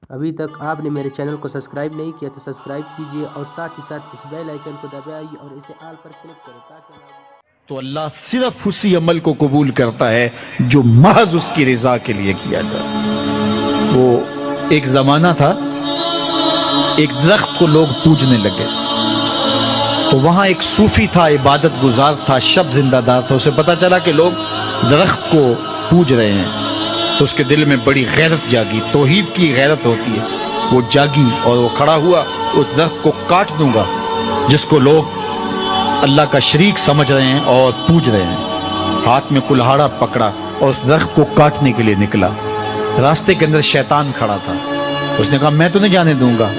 ابھی تک آپ نے میرے چینل کو سبسکرائب نہیں کیا تو سبسکرائب کیجئے اور ساتھ ہی ساتھ اس بیل آئیکن کو دبائیے اور اسے آل پر کلک کریں تاکہ تو اللہ صرف اسی عمل کو قبول کرتا ہے جو محض اس کی رضا کے لیے کیا جائے۔ وہ ایک زمانہ تھا، ایک درخت کو لوگ پوجنے لگے، تو وہاں ایک صوفی تھا، عبادت گزار تھا، شب زندہ دار تھا۔ اسے پتا چلا کہ لوگ درخت کو پوج رہے ہیں، تو اس کے دل میں بڑی غیرت جاگی، توحید کی غیرت ہوتی ہے، وہ جاگی اور وہ کھڑا ہوا، اس درخت کو کاٹ دوں گا جس کو لوگ اللہ کا شریک سمجھ رہے ہیں اور پوج رہے ہیں۔ ہاتھ میں کلہاڑا پکڑا اور اس درخت کو کاٹنے کے لیے نکلا۔ راستے کے اندر شیطان کھڑا تھا، اس نے کہا میں تو نہیں جانے دوں گا،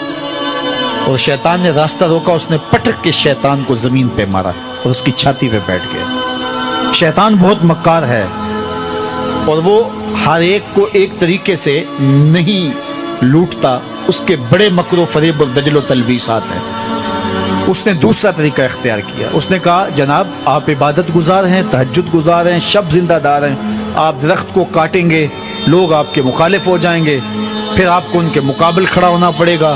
اور شیطان نے راستہ روکا، اس نے پٹک کے شیطان کو زمین پہ مارا اور اس کی چھاتی پہ بیٹھ گیا۔ شیطان بہت مکار ہے اور وہ ہر ایک کو ایک طریقے سے نہیں لوٹتا، اس کے بڑے مکر و فریب اور دجل و تلبیسات ہیں۔ اس نے دوسرا طریقہ اختیار کیا، اس نے کہا جناب آپ عبادت گزار ہیں، تہجد گزار ہیں، شب زندہ دار ہیں، آپ درخت کو کاٹیں گے، لوگ آپ کے مخالف ہو جائیں گے، پھر آپ کو ان کے مقابل کھڑا ہونا پڑے گا،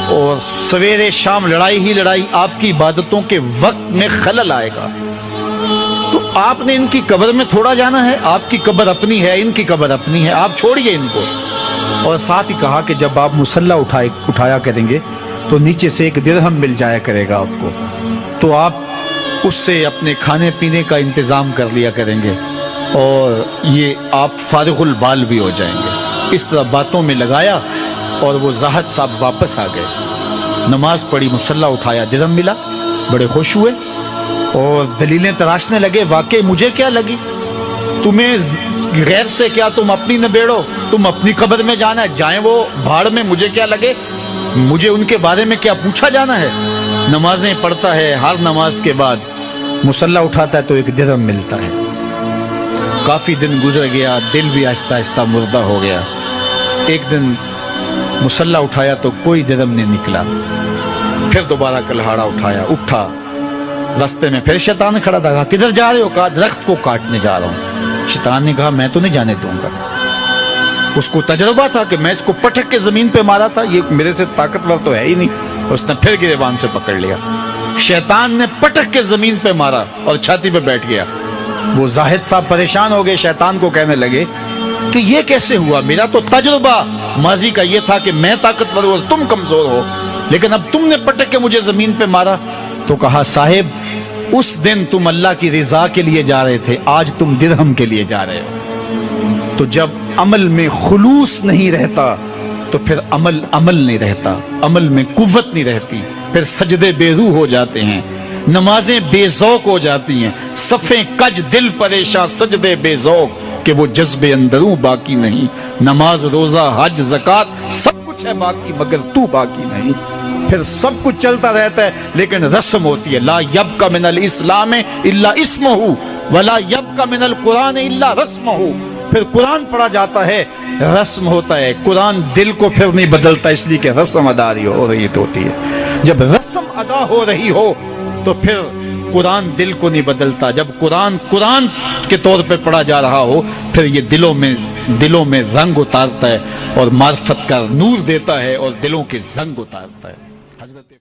اور سویرے شام لڑائی ہی لڑائی، آپ کی عبادتوں کے وقت میں خلل آئے گا۔ تو آپ نے ان کی قبر میں تھوڑا جانا ہے، آپ کی قبر اپنی ہے، ان کی قبر اپنی ہے، آپ چھوڑیے ان کو۔ اور ساتھ ہی کہا کہ جب آپ مصلی اٹھایا کریں گے تو نیچے سے ایک درہم مل جایا کرے گا آپ کو، تو آپ اس سے اپنے کھانے پینے کا انتظام کر لیا کریں گے، اور یہ آپ فارغ البال بھی ہو جائیں گے۔ اس طرح باتوں میں لگایا اور وہ زاہد صاحب واپس آ گئے، نماز پڑھی، مصلی اٹھایا، درہم ملا، بڑے خوش ہوئے اور دلیلیں تراشنے لگے۔ واقعی مجھے کیا لگی، تمہیں غیر سے کیا، تم اپنی نبیڑو، تم اپنی قبر میں جانا ہے، جائیں وہ بھاڑ میں، مجھے کیا لگے، مجھے ان کے بارے میں کیا پوچھا جانا ہے۔ نمازیں پڑھتا ہے، ہر نماز کے بعد مصلی اٹھاتا ہے تو ایک درہم ملتا ہے۔ کافی دن گزر گیا، دل بھی آہستہ آہستہ مردہ ہو گیا۔ ایک دن مصلی اٹھایا تو کوئی درہم نہیں نکلا، پھر دوبارہ کلہاڑا اٹھایا، اٹھا، راستے میں پھر شیطان کھڑا تھا، کہا کدھر جا رہے ہو، کہا درخت کو کاٹنے جا رہا ہوں۔ شیطان نے کہا میں تو نہیں جانے دوں گا۔ اس کو تجربہ تھا کہ میں اس کو پٹک کے زمین پہ مارا تھا، یہ میرے سے طاقتور تو ہے ہی نہیں۔ اس نے پھر گریبان سے پکڑ لیا، شیطان نے پٹک کے زمین پہ مارا اور چھاتی پہ بیٹھ گیا۔ وہ زاہد صاحب پریشان ہو گئے، شیطان کو کہنے لگے کہ یہ کیسے ہوا، میرا تو تجربہ ماضی کا یہ تھا کہ میں طاقتور ہوں اور تم کمزور ہو، لیکن اب تم نے پٹک کے مجھے زمین پہ مارا۔ تو کہا صاحب اس دن تم اللہ کی رضا کے لیے جا رہے تھے، آج تم درہم کے لیے جا رہے ہو۔ تو جب عمل میں خلوص نہیں رہتا تو پھر عمل نہیں رہتا، عمل میں قوت نہیں رہتی، پھر سجدے بے روح ہو جاتے ہیں، نمازیں بے ذوق ہو جاتی ہیں، صفیں کج دل پریشاں، سجدے بے ذوق کہ وہ جذبے اندروں باقی نہیں۔ نماز روزہ حج زکوٰۃ سب کچھ ہے باقی مگر تو باقی نہیں۔ پھر سب کچھ چلتا رہتا ہے لیکن رسم ہوتی ہے، لا یبقى من الاسلام الا اسمہ ولا یبقى من القرآن الا رسمہ۔ پھر قرآن پڑھا جاتا ہے، رسم ہوتا ہے، قرآن دل کو پھر نہیں بدلتا، اس لیے کہ رسم ادا ہو رہی ہوتی ہے۔ جب رسم ادا ہو رہی ہو تو پھر قرآن دل کو نہیں بدلتا۔ جب قرآن کے طور پہ پڑھا جا رہا ہو پھر یہ دلوں میں رنگ اتارتا ہے اور معرفت کا نور دیتا ہے اور دلوں کے زنگ اتارتا ہے۔ حضرت